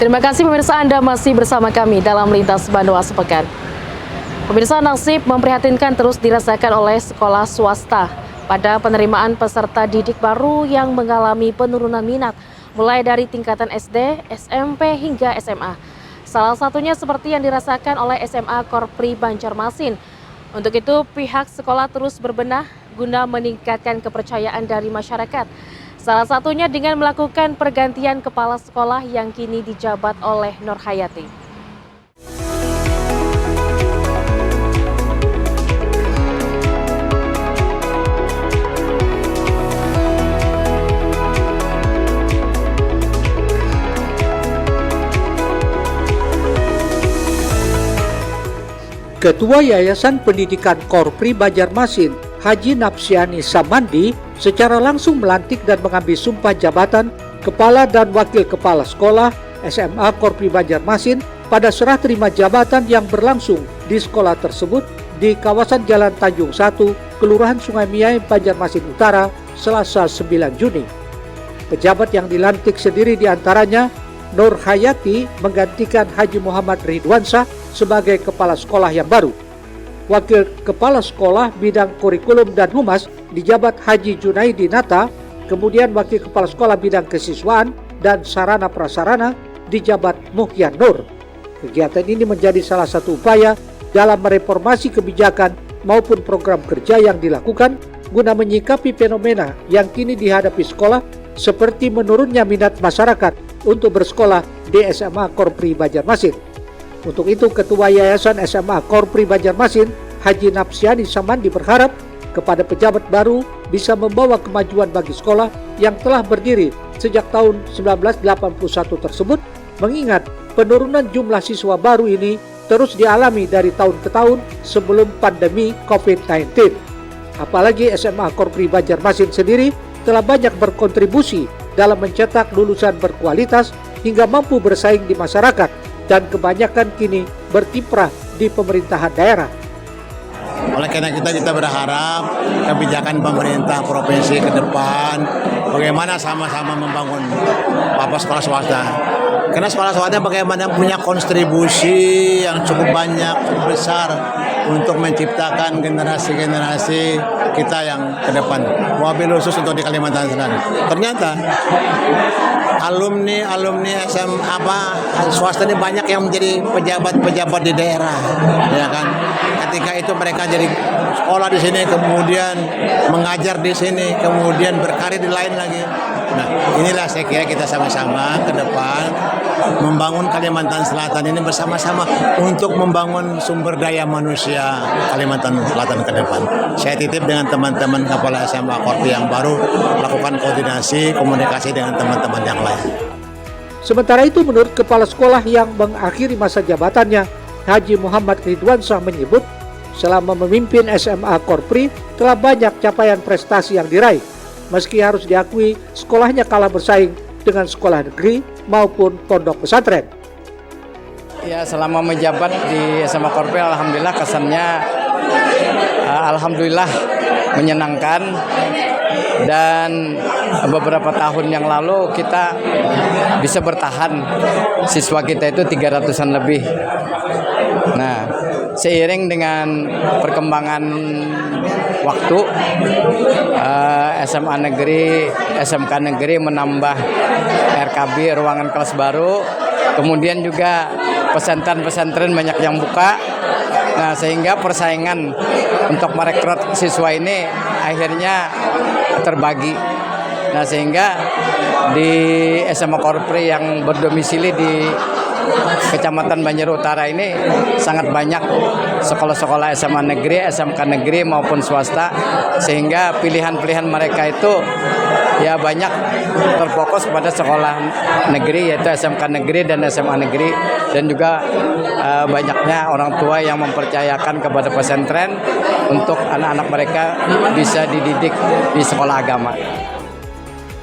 Terima kasih pemirsa, Anda masih bersama kami dalam Lintas Bandung Sepekan. Pemirsa, nasib memprihatinkan terus dirasakan oleh sekolah swasta pada penerimaan peserta didik baru yang mengalami penurunan minat mulai dari tingkatan SD, SMP hingga SMA. Salah satunya seperti yang dirasakan oleh SMA Korpri Banjarmasin. Untuk itu pihak sekolah terus berbenah guna meningkatkan kepercayaan dari masyarakat. Salah satunya dengan melakukan pergantian kepala sekolah yang kini dijabat oleh Nur Hayati. Ketua Yayasan Pendidikan Korpri Banjarmasin, Haji Napsiani Samandi, secara langsung melantik dan mengambil sumpah jabatan Kepala dan Wakil Kepala Sekolah SMA Korpri Banjarmasin pada serah terima jabatan yang berlangsung di sekolah tersebut di kawasan Jalan Tanjung 1, Kelurahan Sungai Miai, Banjarmasin Utara, Selasa 9 Juni. Pejabat yang dilantik sendiri diantaranya Nur Hayati menggantikan Haji Muhammad Ridwansyah sebagai kepala sekolah yang baru. Wakil Kepala Sekolah Bidang Kurikulum dan Humas dijabat Haji Junaidi Nata, kemudian Wakil Kepala Sekolah Bidang Kesiswaan dan Sarana Prasarana dijabat Muhyan Nur. Kegiatan ini menjadi salah satu upaya dalam mereformasi kebijakan maupun program kerja yang dilakukan guna menyikapi fenomena yang kini dihadapi sekolah seperti menurunnya minat masyarakat untuk bersekolah di SMA Korpri Banjarmasin. Untuk itu, Ketua Yayasan SMA Korpri Banjarmasin, Haji Napsiani Samandi berharap kepada pejabat baru bisa membawa kemajuan bagi sekolah yang telah berdiri sejak tahun 1981 tersebut, mengingat penurunan jumlah siswa baru ini terus dialami dari tahun ke tahun sebelum pandemi COVID-19. Apalagi SMA Korpri Banjarmasin sendiri telah banyak berkontribusi dalam mencetak lulusan berkualitas hingga mampu bersaing di masyarakat dan kebanyakan kini berkiprah di pemerintahan daerah. Oleh karena kita berharap kebijakan pemerintah provinsi ke depan bagaimana sama-sama membangun sekolah swasta. Karena sekolah swasta bagaimana punya kontribusi yang cukup banyak, cukup besar untuk menciptakan generasi-generasi kita yang ke depan. Wabil khusus untuk di Kalimantan Selatan. Ternyata alumni SMA swasta ini banyak yang menjadi pejabat-pejabat di daerah, ya kan? Ketika itu mereka jadi sekolah di sini, kemudian mengajar di sini, kemudian berkarir di lain lagi. Nah, inilah saya kira kita sama-sama ke depan membangun Kalimantan Selatan ini bersama-sama untuk membangun sumber daya manusia Kalimantan Selatan ke depan. Saya titip dengan teman-teman kepala SMA Korpri yang baru lakukan koordinasi, komunikasi dengan teman-teman yang lain. Sementara itu, menurut Kepala Sekolah yang mengakhiri masa jabatannya, Haji Muhammad Ridwansyah menyebut selama memimpin SMA Korpri telah banyak capaian prestasi yang diraih. Meski harus diakui sekolahnya kalah bersaing dengan sekolah negeri maupun pondok pesantren. Ya, selama menjabat di SMA Korpri alhamdulillah kesannya alhamdulillah menyenangkan, dan beberapa tahun yang lalu kita bisa bertahan, siswa kita itu 300-an lebih. Nah, seiring dengan perkembangan waktu, SMA negeri, SMK negeri menambah RKB, ruangan kelas baru, kemudian juga pesantren-pesantren banyak yang buka. Nah, sehingga persaingan untuk merekrut siswa ini akhirnya terbagi. Nah, sehingga di SMA Korpri yang berdomisili di Kecamatan Banjar Utara ini sangat banyak sekolah-sekolah SMA negeri, SMK negeri maupun swasta, sehingga pilihan-pilihan mereka itu ya banyak terfokus pada sekolah negeri, yaitu SMK negeri dan SMA negeri, dan juga banyaknya orang tua yang mempercayakan kepada pesantren untuk anak-anak mereka bisa dididik di sekolah agama.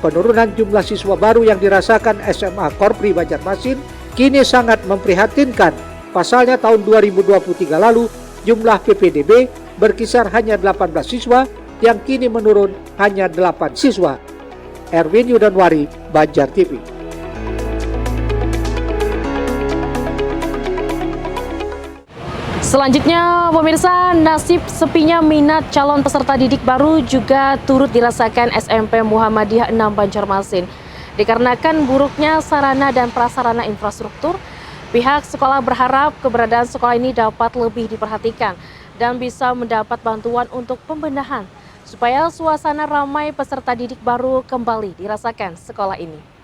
Penurunan jumlah siswa baru yang dirasakan SMA Korpri Banjarmasin kini sangat memprihatinkan. Pasalnya tahun 2023 lalu jumlah PPDB berkisar hanya 18 siswa yang kini menurun hanya 8 siswa. Erwin Yudanwari, Banjar TV. Selanjutnya, pemirsa, nasib sepinya minat calon peserta didik baru juga turut dirasakan SMP Muhammadiyah 6 Banjarmasin. Dikarenakan buruknya sarana dan prasarana infrastruktur, pihak sekolah berharap keberadaan sekolah ini dapat lebih diperhatikan dan bisa mendapat bantuan untuk pembenahan supaya suasana ramai peserta didik baru kembali dirasakan sekolah ini.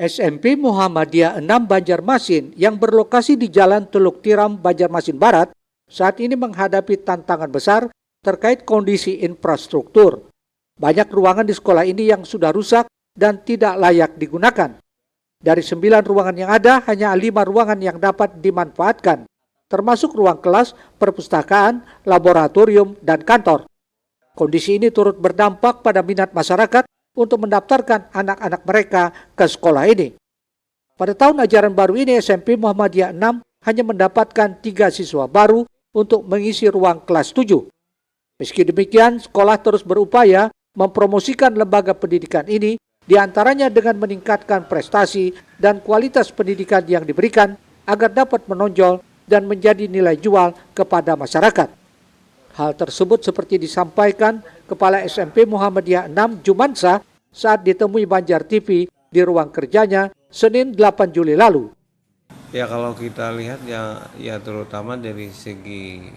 SMP Muhammadiyah 6 Banjarmasin yang berlokasi di Jalan Teluk Tiram, Banjarmasin Barat, saat ini menghadapi tantangan besar terkait kondisi infrastruktur. Banyak ruangan di sekolah ini yang sudah rusak dan tidak layak digunakan. Dari 9 ruangan yang ada, hanya 5 ruangan yang dapat dimanfaatkan, termasuk ruang kelas, perpustakaan, laboratorium, dan kantor. Kondisi ini turut berdampak pada minat masyarakat untuk mendaftarkan anak-anak mereka ke sekolah ini. Pada tahun ajaran baru ini, SMP Muhammadiyah 6 hanya mendapatkan 3 siswa baru untuk mengisi ruang kelas 7. Meski demikian, sekolah terus berupaya mempromosikan lembaga pendidikan ini, diantaranya dengan meningkatkan prestasi dan kualitas pendidikan yang diberikan agar dapat menonjol dan menjadi nilai jual kepada masyarakat. Hal tersebut seperti disampaikan Kepala SMP Muhammadiyah 6 Jumansa saat ditemui Banjar TV di ruang kerjanya Senin 8 Juli lalu. Ya kalau kita lihat ya terutama dari segi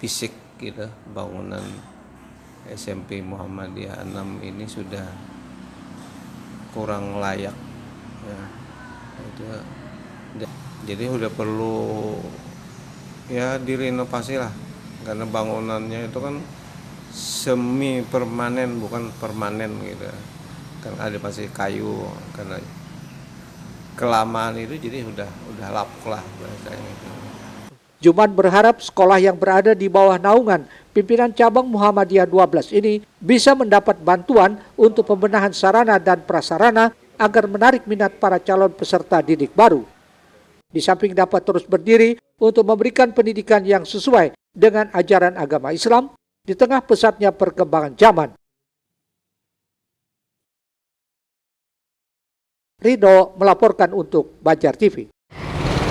fisik gitu, bangunan SMP Muhammadiyah 6 ini sudah kurang layak ya. Jadi udah perlu ya direnovasi lah, karena bangunannya itu kan semi permanen bukan permanen gitu kan, ada masih kayu, karena kelamaan itu jadi udah lapuk lah bahasanya. Juman berharap sekolah yang berada di bawah naungan pimpinan cabang Muhammadiyah 12 ini bisa mendapat bantuan untuk pembenahan sarana dan prasarana agar menarik minat para calon peserta didik baru. Di samping dapat terus berdiri untuk memberikan pendidikan yang sesuai dengan ajaran agama Islam di tengah pesatnya perkembangan zaman. Ridho melaporkan untuk Banjar TV.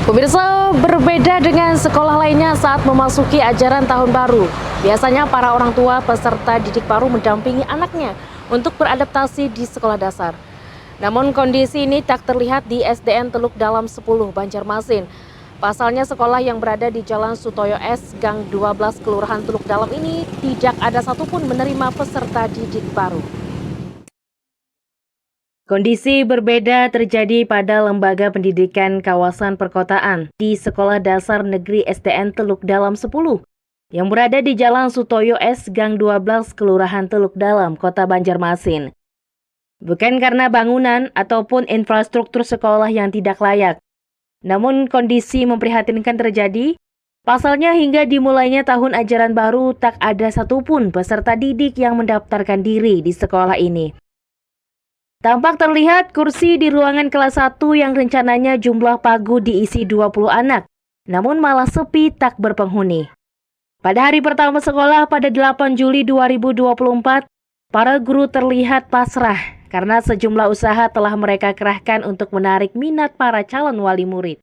Pemirsa, berbeda dengan sekolah lainnya saat memasuki ajaran tahun baru. Biasanya para orang tua peserta didik baru mendampingi anaknya untuk beradaptasi di sekolah dasar. Namun kondisi ini tak terlihat di SDN Teluk Dalam 10 Banjarmasin. Pasalnya sekolah yang berada di Jalan Sutoyo S, Gang 12, Kelurahan Teluk Dalam ini tidak ada satupun menerima peserta didik baru. Kondisi berbeda terjadi pada lembaga pendidikan kawasan perkotaan di Sekolah Dasar Negeri SDN Teluk Dalam 10 yang berada di Jalan Sutoyo S, Gang 12, Kelurahan Teluk Dalam, Kota Banjarmasin. Bukan karena bangunan ataupun infrastruktur sekolah yang tidak layak, namun kondisi memprihatinkan terjadi. Pasalnya hingga dimulainya tahun ajaran baru tak ada satupun peserta didik yang mendaftarkan diri di sekolah ini. Tampak terlihat kursi di ruangan kelas 1 yang rencananya jumlah pagu diisi 20 anak, namun malah sepi tak berpenghuni. Pada hari pertama sekolah pada 8 Juli 2024, para guru terlihat pasrah karena sejumlah usaha telah mereka kerahkan untuk menarik minat para calon wali murid.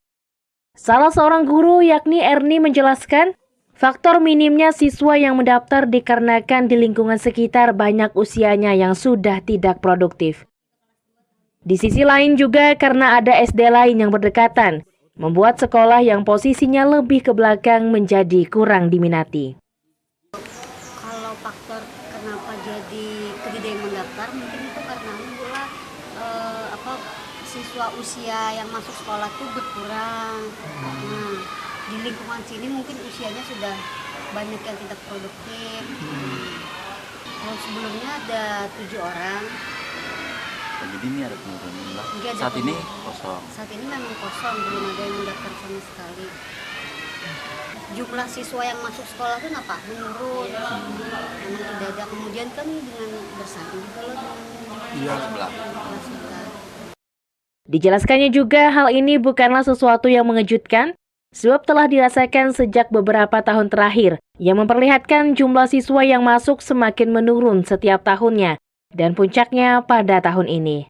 Salah seorang guru yakni Erni menjelaskan, faktor minimnya siswa yang mendaftar dikarenakan di lingkungan sekitar banyak usianya yang sudah tidak produktif. Di sisi lain juga karena ada SD lain yang berdekatan, membuat sekolah yang posisinya lebih ke belakang menjadi kurang diminati. Kalau faktor kenapa jadi tidak yang mendaftar mungkin itu karena mula siswa usia yang masuk sekolah tuh berkurang. Nah, di lingkungan sini mungkin usianya sudah banyak yang tidak produktif. Kalau sebelumnya ada 7 orang. Jadi ini ada penurunan lah. Saat ini kosong. Saat ini memang kosong, belum ada yang mendaftar sama sekali. Jumlah siswa yang masuk sekolah itu menurun. Memang tidak ada. Kemudian kan dengan bersaing juga loh dengan Sebelah. Dijelaskannya juga hal ini bukanlah sesuatu yang mengejutkan, sebab telah dirasakan sejak beberapa tahun terakhir, yang memperlihatkan jumlah siswa yang masuk semakin menurun setiap tahunnya, dan puncaknya pada tahun ini.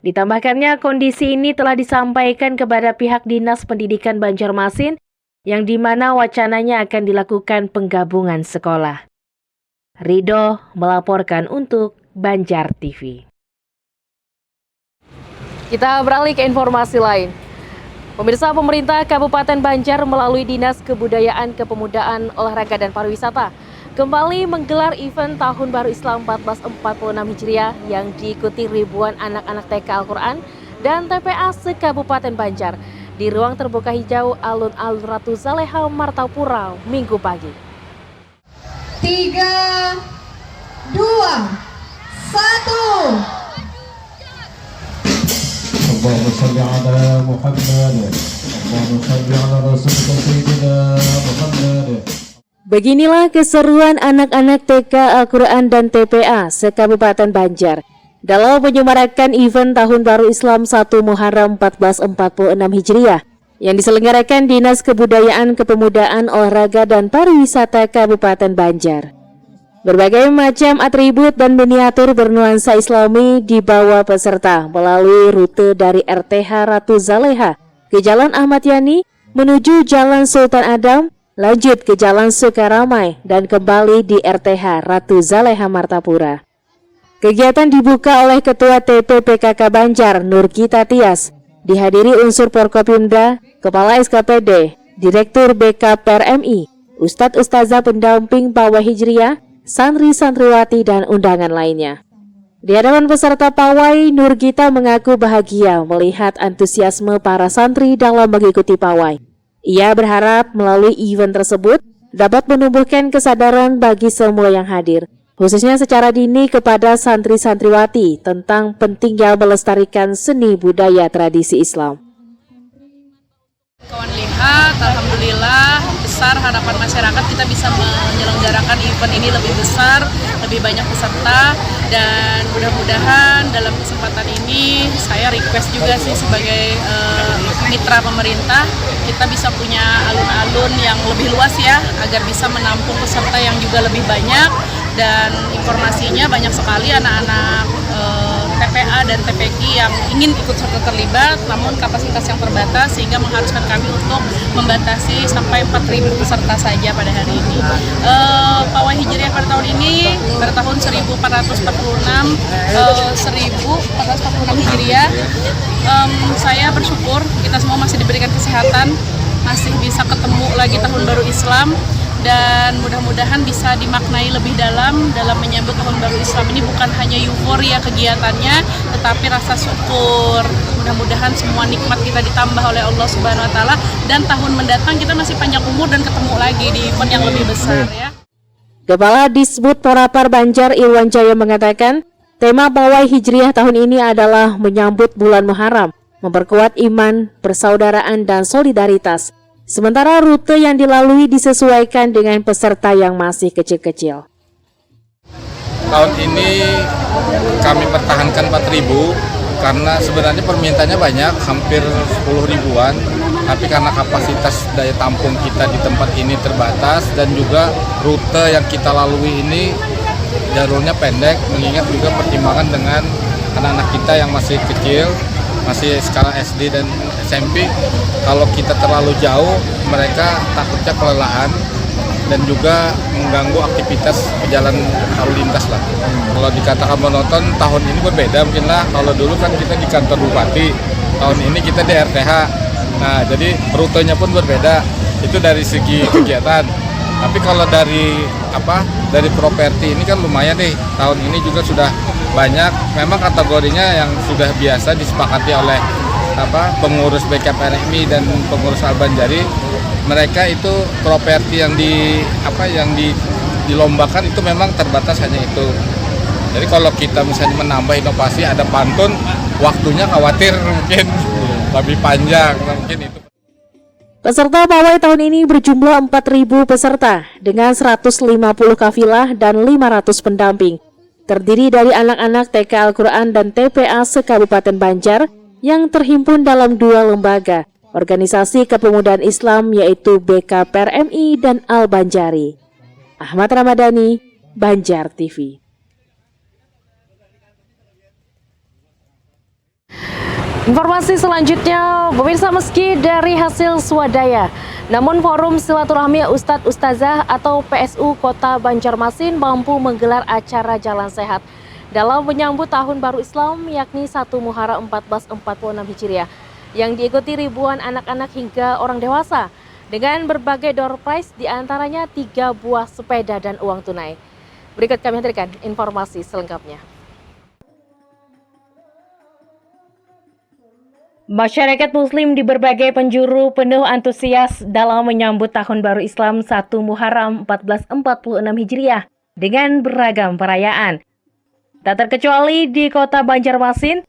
Ditambahkannya, kondisi ini telah disampaikan kepada pihak Dinas Pendidikan Banjarmasin yang di mana wacananya akan dilakukan penggabungan sekolah. Rido melaporkan untuk Banjar TV. Kita beralih ke informasi lain. Pemirsa, pemerintah Kabupaten Banjar melalui Dinas Kebudayaan, Kepemudaan, Olahraga dan Pariwisata kembali menggelar event Tahun Baru Islam 1446 Hijriah yang diikuti ribuan anak-anak TK Al-Quran dan TPA se-Kabupaten Banjar di ruang terbuka hijau Alun-Alun Ratu Zaleha, Martapura, Minggu pagi. 3, 2, 1. Allahumma salli ala Muhammad. Allahumma salli ala Rasulika Sayyidina Muhammad. Beginilah keseruan anak-anak TK Al-Quran dan TPA se-Kabupaten Banjar dalam menyemarakan event Tahun Baru Islam 1 Muharram 1446 Hijriah yang diselenggarakan Dinas Kebudayaan, Kepemudaan, Olahraga dan Pariwisata Kabupaten Banjar. Berbagai macam atribut dan miniatur bernuansa Islami dibawa peserta melalui rute dari RTH Ratu Zaleha ke Jalan Ahmad Yani menuju Jalan Sultan Adam, lanjut ke Jalan Sukaramai dan kembali di RTH Ratu Zaleha, Martapura. Kegiatan dibuka oleh Ketua TPPKK Banjar, Nurgita Tias, dihadiri unsur Porkopimda, Kepala SKPD, Direktur BKPRMI, Ustadz Ustazah pendamping Pawai Hijriah, santri-santriwati dan undangan lainnya. Di hadapan peserta pawai, Nurgita mengaku bahagia melihat antusiasme para santri dalam mengikuti pawai. Ia berharap melalui event tersebut dapat menumbuhkan kesadaran bagi semua yang hadir, khususnya secara dini kepada santri-santriwati tentang pentingnya melestarikan seni budaya tradisi Islam. Kawan lihat, alhamdulillah besar harapan masyarakat kita bisa menyelenggarakan event ini lebih besar, lebih banyak peserta, dan mudah-mudahan dalam kesempatan ini saya request juga sih sebagai mitra pemerintah kita bisa punya alun-alun yang lebih luas ya, agar bisa menampung peserta yang juga lebih banyak. Dan informasinya banyak sekali anak-anak TPA dan TPQ yang ingin ikut serta terlibat, namun kapasitas yang terbatas sehingga mengharuskan kami untuk membatasi sampai 4.000 peserta saja pada hari ini. Pawai Hijriah pada tahun ini, pada tahun 1446 Hijriah, saya bersyukur kita semua masih diberikan kesehatan, masih bisa ketemu lagi Tahun Baru Islam. Dan mudah-mudahan bisa dimaknai lebih dalam menyambut Tahun Baru Islam ini, bukan hanya euforia kegiatannya, tetapi rasa syukur. Mudah-mudahan semua nikmat kita ditambah oleh Allah Subhanahu Wa Taala, dan tahun mendatang kita masih panjang umur dan ketemu lagi di event yang lebih besar ya. Kepala Disbud Porapar Banjar Irwan Jaya mengatakan, tema Pawai Hijriah tahun ini adalah menyambut bulan Muharram, memperkuat iman, persaudaraan dan solidaritas. Sementara rute yang dilalui disesuaikan dengan peserta yang masih kecil-kecil. Tahun ini kami pertahankan 4.000 karena sebenarnya permintaannya banyak, hampir 10 ribuan. Tapi karena kapasitas daya tampung kita di tempat ini terbatas dan juga rute yang kita lalui ini jalurnya pendek, mengingat juga pertimbangan dengan anak-anak kita yang masih kecil, masih skala SD dan SMP. Kalau kita terlalu jauh, mereka takutnya kelelahan dan juga mengganggu aktivitas pejalan lalu lintas lah. Kalau dikatakan monoton, tahun ini berbeda mungkin lah. Kalau dulu kan kita di kantor bupati, tahun ini kita di RTH. Nah, jadi rutenya pun berbeda. Itu dari segi kegiatan. Tapi kalau dari properti ini kan lumayan deh. Tahun ini juga sudah banyak. Memang kategorinya yang sudah biasa disepakati oleh pengurus BKPRMI dan pengurus Al-Banjari. Mereka itu properti yang dilombakan itu memang terbatas hanya itu. Jadi kalau kita misalnya menambah inovasi, ada pantun, waktunya khawatir mungkin lebih panjang mungkin itu. Peserta pawai tahun ini berjumlah 4.000 peserta dengan 150 kafilah dan 500 pendamping. Terdiri dari anak-anak TK Al-Quran dan TPA se-Kabupaten Banjar yang terhimpun dalam 2 lembaga organisasi kepemudaan Islam, yaitu BKPRMI dan Al-Banjari. Ahmad Ramadhani, Banjar TV. Informasi selanjutnya, pemirsa, meski dari hasil swadaya, namun Forum Silaturahmi Ustadz Ustazah atau PSU Kota Banjarmasin mampu menggelar acara Jalan Sehat dalam menyambut Tahun Baru Islam yakni 1 Muharram 1446 Hijriah yang diikuti ribuan anak-anak hingga orang dewasa dengan berbagai door prize diantaranya 3 buah sepeda dan uang tunai. Berikut kami hadirkan informasi selengkapnya. Masyarakat Muslim di berbagai penjuru penuh antusias dalam menyambut Tahun Baru Islam 1 Muharram 1446 Hijriah dengan beragam perayaan. Tak terkecuali di Kota Banjarmasin,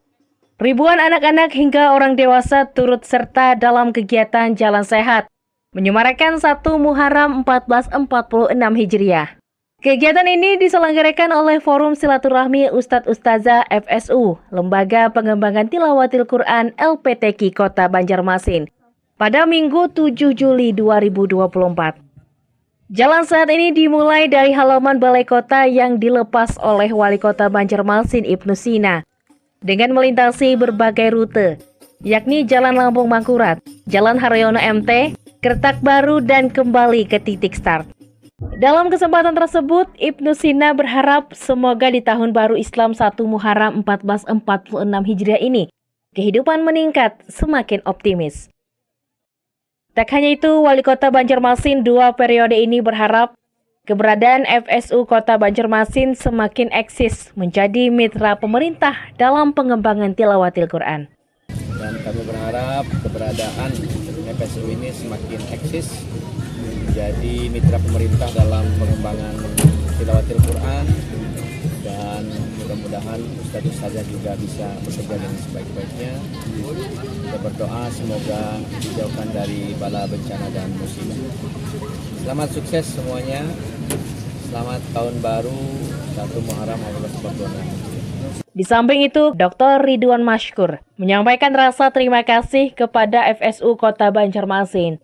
ribuan anak-anak hingga orang dewasa turut serta dalam kegiatan Jalan Sehat, menyemarakan 1 Muharram 1446 Hijriah. Kegiatan ini diselenggarakan oleh Forum Silaturahmi Ustadz Ustazah FSU, Lembaga Pengembangan Tilawatil Quran LPTQ Kota Banjarmasin, pada Minggu 7 Juli 2024. Jalan Sehat ini dimulai dari halaman Balai Kota yang dilepas oleh Wali Kota Banjarmasin Ibnu Sina, dengan melintasi berbagai rute, yakni Jalan Lampung Mangkurat, Jalan Haryono MT, Kertak Baru, dan kembali ke titik start. Dalam kesempatan tersebut, Ibnu Sina berharap semoga di Tahun Baru Islam 1 Muharram 1446 Hijriah ini, kehidupan meningkat semakin optimis. Tak hanya itu, Wali Kota Banjarmasin 2 periode ini berharap keberadaan FSU Kota Banjarmasin semakin eksis menjadi mitra pemerintah dalam pengembangan tilawatil Quran. Dan kami berharap keberadaan FSU ini semakin eksis menjadi mitra pemerintah dalam pengembangan tilawatil Quran, dan mudah-mudahan Ustadz Ustazah juga bisa bekerja dengan sebaik-baiknya. Kita berdoa semoga dijauhkan dari bala bencana dan musibah. Selamat sukses semuanya. Selamat Tahun Baru 1 Muharram 1446. Di samping itu, Dr. Ridwan Mashkur menyampaikan rasa terima kasih kepada FSU Kota Banjarmasin.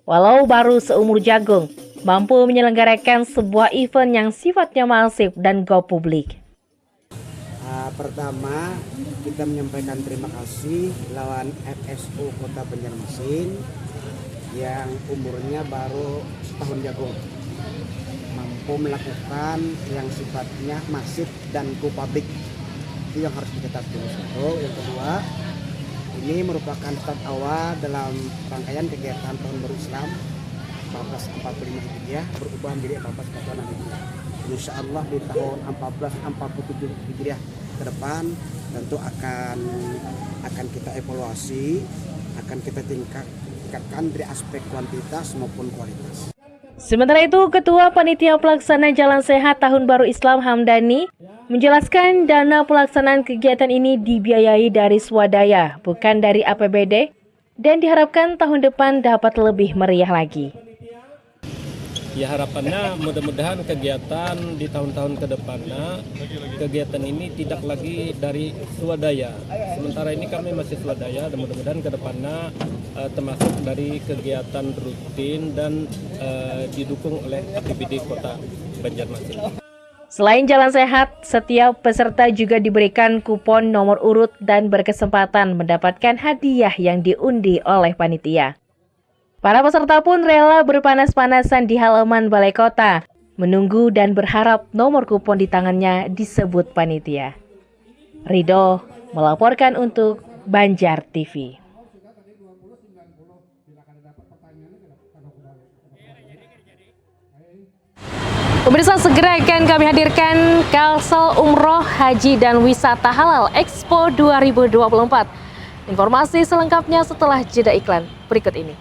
Walau baru seumur jagung, mampu menyelenggarakan sebuah event yang sifatnya masif dan go publik. Pertama, kita menyampaikan terima kasih lawan FSU Kota Banjarmasin yang umurnya baru setahun jagung, mampu melakukan yang sifatnya masif dan go publik. Itu yang harus dicatat dulu. Satu. Yang kedua, ini merupakan start awal dalam rangkaian kegiatan Tahun Baru Islam 1445 Hijriah berubah menjadi 1446 Hijriah. Insya Allah di tahun 1447 Hijriah ke depan tentu akan kita evaluasi, akan kita tingkatkan dari aspek kuantitas maupun kualitas. Sementara itu, Ketua Panitia Pelaksana Jalan Sehat Tahun Baru Islam Hamdani menjelaskan dana pelaksanaan kegiatan ini dibiayai dari swadaya, bukan dari APBD, dan diharapkan tahun depan dapat lebih meriah lagi. Ya, harapannya mudah-mudahan kegiatan di tahun-tahun ke depannya, kegiatan ini tidak lagi dari swadaya. Sementara ini kami masih swadaya, dan mudah-mudahan ke depannya termasuk dari kegiatan rutin dan didukung oleh APBD Kota Banjarmasin. Selain Jalan Sehat, setiap peserta juga diberikan kupon nomor urut dan berkesempatan mendapatkan hadiah yang diundi oleh panitia. Para peserta pun rela berpanas-panasan di halaman Balai Kota, menunggu dan berharap nomor kupon di tangannya disebut panitia. Ridho melaporkan untuk Banjar TV. Pemirsa, segera akan kami hadirkan Kalsel Umroh, Haji dan Wisata Halal Expo 2024. Informasi selengkapnya setelah jeda iklan berikut ini.